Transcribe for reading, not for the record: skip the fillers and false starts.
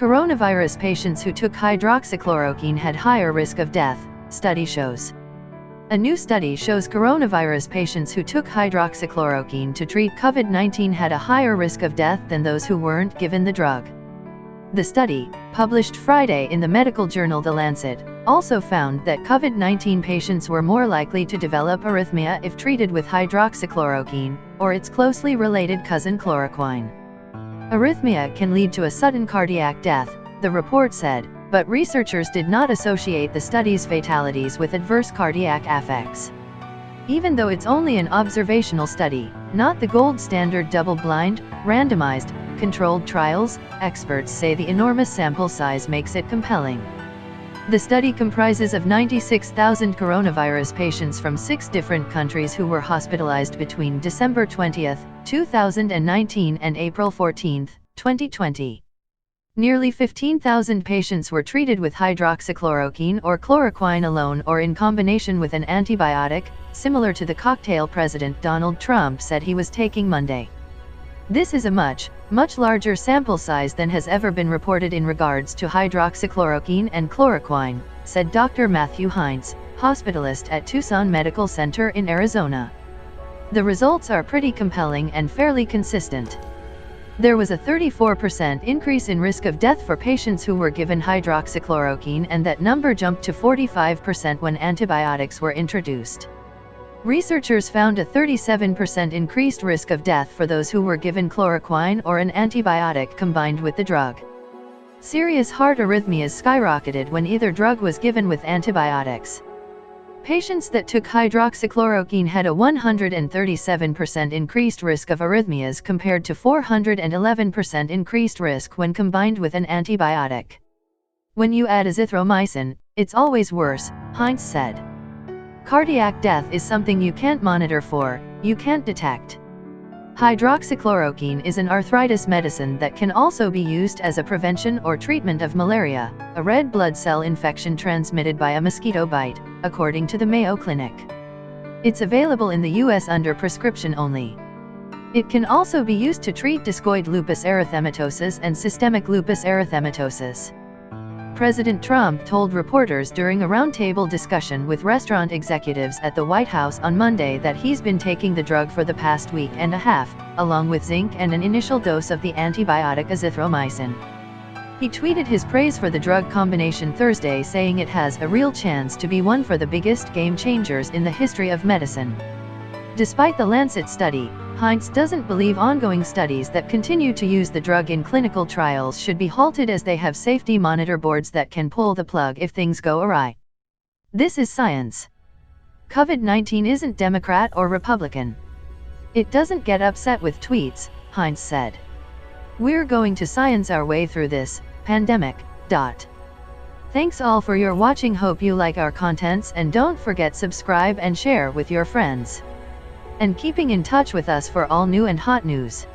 Coronavirus patients who took hydroxychloroquine had higher risk of death, study shows. A new study shows coronavirus patients who took hydroxychloroquine to treat COVID-19 had a higher risk of death than those who weren't given the drug. The study, published Friday in the medical journal The Lancet, also found that COVID-19 patients were more likely to develop arrhythmia if treated with hydroxychloroquine, or its closely related cousin chloroquine. Arrhythmia can lead to a sudden cardiac death, the report said, but researchers did not associate the study's fatalities with adverse cardiac effects. Even though it's only an observational study, not the gold standard double-blind, randomized, controlled trials, experts say the enormous sample size makes it compelling. The study comprises of 96,000 coronavirus patients from 6 different countries who were hospitalized between December 20, 2019 and April 14, 2020. Nearly 15,000 patients were treated with hydroxychloroquine or chloroquine alone or in combination with an antibiotic, similar to the cocktail President Donald Trump said he was taking Monday. This is a much larger sample size than has ever been reported in regards to hydroxychloroquine and chloroquine, said Dr. Matthew Heinz, hospitalist at Tucson Medical Center in Arizona. The results are pretty compelling and fairly consistent. There was a 34% increase in risk of death for patients who were given hydroxychloroquine, and that number jumped to 45% when antibiotics were introduced. Researchers found a 37% increased risk of death for those who were given chloroquine or an antibiotic combined with the drug. Serious heart arrhythmias skyrocketed when either drug was given with antibiotics. Patients that took hydroxychloroquine had a 137% increased risk of arrhythmias compared to 411% increased risk when combined with an antibiotic. When you add azithromycin, it's always worse, Heinz said. Cardiac death is something you can't monitor for, you can't detect. Hydroxychloroquine is an arthritis medicine that can also be used as a prevention or treatment of malaria, a red blood cell infection transmitted by a mosquito bite, according to the Mayo Clinic. It's available in the U.S. under prescription only. It can also be used to treat discoid lupus erythematosus and systemic lupus erythematosus. President Trump told reporters during a roundtable discussion with restaurant executives at the White House on Monday that he's been taking the drug for the past week and a half, along with zinc and an initial dose of the antibiotic azithromycin. He tweeted his praise for the drug combination Thursday, saying it has a real chance to be one for the biggest game changers in the history of medicine. Despite the Lancet study, Heinz doesn't believe ongoing studies that continue to use the drug in clinical trials should be halted, as they have safety monitor boards that can pull the plug if things go awry. This is science. COVID-19 isn't Democrat or Republican. It doesn't get upset with tweets, Heinz said. We're going to science our way through this pandemic. Thanks all for your watching. Hope you like our contents, and don't forget subscribe and share with your friends. And keeping in touch with us for all new and hot news.